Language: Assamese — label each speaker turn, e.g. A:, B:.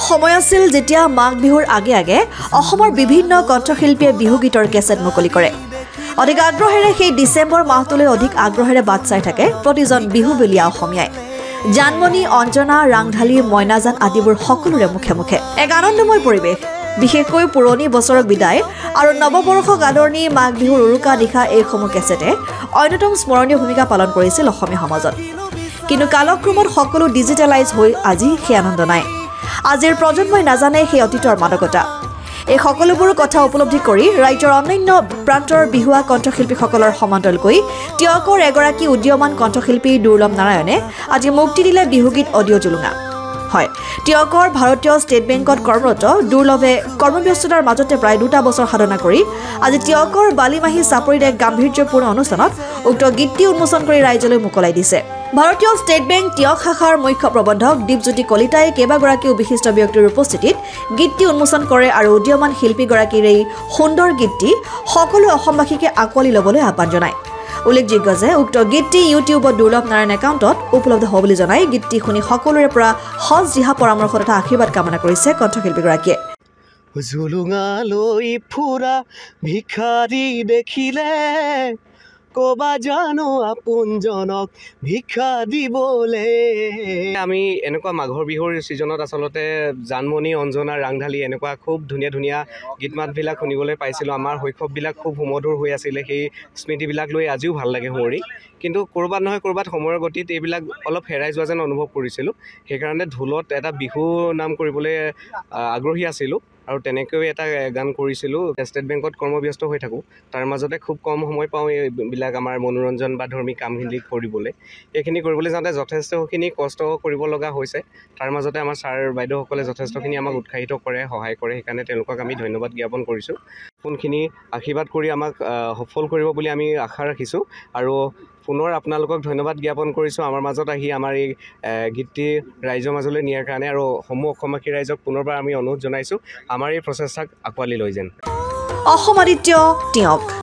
A: সময় আছিল যেতিয়া মাঘ বিহুৰ আগে আগে অসমৰ বিভিন্ন কণ্ঠশিল্পীয়ে বিহুগীতৰ কেছেট মুকলি কৰে। অধিক আগ্ৰহেৰে সেই ডিচেম্বৰ মাহটোলৈ অধিক আগ্ৰহেৰে বাট চাই থাকে প্ৰতিজন বিহুবলীয়া অসমীয়াই। জানমণি, অঞ্জনা, ৰাংঢালী, মইনাজান আদিবোৰ সকলোৰে মুখে মুখে এক আনন্দময় পৰিৱেশ। বিশেষকৈ পুৰণি বছৰক বিদায় আৰু নৱবৰ্ষক আদৰণি মাঘ বিহুৰ উৰুকা নিশা এইসমূহ কেছেটে অন্যতম স্মৰণীয় ভূমিকা পালন কৰিছিল অসমীয়া সমাজত। কিন্তু কালক্ৰমত সকলো ডিজিটেলাইজ হৈ আজি সেই আনন্দ নাই। আজিৰ প্ৰজন্মই নাজানে সেই অতীতৰ মাদকতা। এই সকলোবোৰ কথা উপলব্ধি কৰি ৰাজ্যৰ অন্যান্য প্ৰান্তৰ বিহুৱা কণ্ঠশিল্পীসকলৰ সমান্তৰালকৈ টিয়কৰ এগৰাকী উদীয়মান কণ্ঠশিল্পী দুৰ্লভ নাৰায়ণে আজি মুক্তি দিলে বিহুগীত অডিঅ' জুলুঙা। হয়, টিয়কৰ ভাৰতীয় ষ্টেট বেংকত কৰ্মৰত দুৰ্লভে কৰ্মব্যস্ততাৰ মাজতে প্ৰায় 2 বছৰ সাধনা কৰি আজি টিয়কৰ বালিমাহী চাপৰিত এক গাম্ভীৰ্যপূৰ্ণ অনুষ্ঠানত উক্ত গীতটি উন্মোচন কৰি ৰাইজলৈ মোকলাই দিছে। ভাৰতীয় ষ্টেট বেংক টিয়ক শাখাৰ মুখ্য প্ৰবন্ধক দীপজ্যোতি কলিতাই কেইবাগৰাকীও বিশিষ্ট ব্যক্তিৰ উপস্থিতিত গীতটি উন্মোচন কৰে আৰু উদীয়মান শিল্পীগৰাকীৰ এই সুন্দৰ গীতটি সকলো অসমবাসীকে আঁকোৱালি ল'বলৈ আহ্বান জনায়। উল্লেখযোগ্য যে উক্ত গীতটি ইউটিউবত দুৰ্লভ নাৰায়ণ একাউণ্টত উপলব্ধ হ'ব বুলি জনাই গীতটি শুনি সকলোৰে পৰা সজ দিহা পৰামৰ্শ তথা আশীৰ্বাদ কামনা কৰিছে কণ্ঠশিল্পীগৰাকীয়ে।
B: জুলুঙালৈ ফুৰা ভিখাৰী দেখিলে কবা জানো আপোনজনক ভিক্ষা দিবলে। আমি এনেকুৱা মাঘৰ বিহুৰ ছিজনত আচলতে জানমণি, অঞ্জনা, ৰাংঢালী এনেকুৱা খুব ধুনীয়া ধুনীয়া গীত মাতবিলাক শুনিবলৈ পাইছিলোঁ। আমাৰ শৈশৱবিলাক খুব সুমধুৰ হৈ আছিলে। সেই স্মৃতিবিলাক লৈ আজিও ভাল লাগে সোঁৱৰি। কিন্তু ক'ৰবাত নহয় ক'ৰবাত সময়ৰ গতিত এইবিলাক অলপ হেৰাই যোৱা যেন অনুভৱ কৰিছিলোঁ। সেইকাৰণে ঢোলত এটা বিহু নাম কৰিবলৈ আগ্ৰহী আছিলোঁ আৰু তেনেকৈ এটা গান কৰিছিলোঁ। ষ্টেট বেংকত কৰ্মব্যস্ত হৈ থাকোঁ, তাৰ মাজতে খুব কম সময় পাওঁ এইবিলাক আমাৰ মনোৰঞ্জন বা ধৰ্মী কামখিনি কৰিবলৈ। এইখিনি কৰিবলৈ যাওঁতে যথেষ্টখিনি কষ্ট কৰিব লগা হৈছে। তাৰ মাজতে আমাৰ ছাৰ বাইদেউসকলে যথেষ্টখিনি আমাক উৎসাহিত কৰে, সহায় কৰে। সেইকাৰণে তেওঁলোকক আমি ধন্যবাদ জ্ঞাপন কৰিছোঁ। কোনখিনি আশীৰ্বাদ কৰি আমাক সফল কৰিব বুলি আমি আশা ৰাখিছোঁ। আৰু পুনৰ আপোনালোকক ধন্যবাদ জ্ঞাপন কৰিছোঁ আমাৰ মাজত আহি আমাৰ এই গীতটি ৰাইজৰ মাজলৈ নিয়াৰ কাৰণে। আৰু সমূহ অসমবাসী ৰাইজক পুনৰবাৰ আমি অনুৰোধ জনাইছোঁ আমাৰ এই প্ৰচেষ্টাক আঁকোৱালি লৈ যেন।
A: অসম আদিত্য টিয়ক।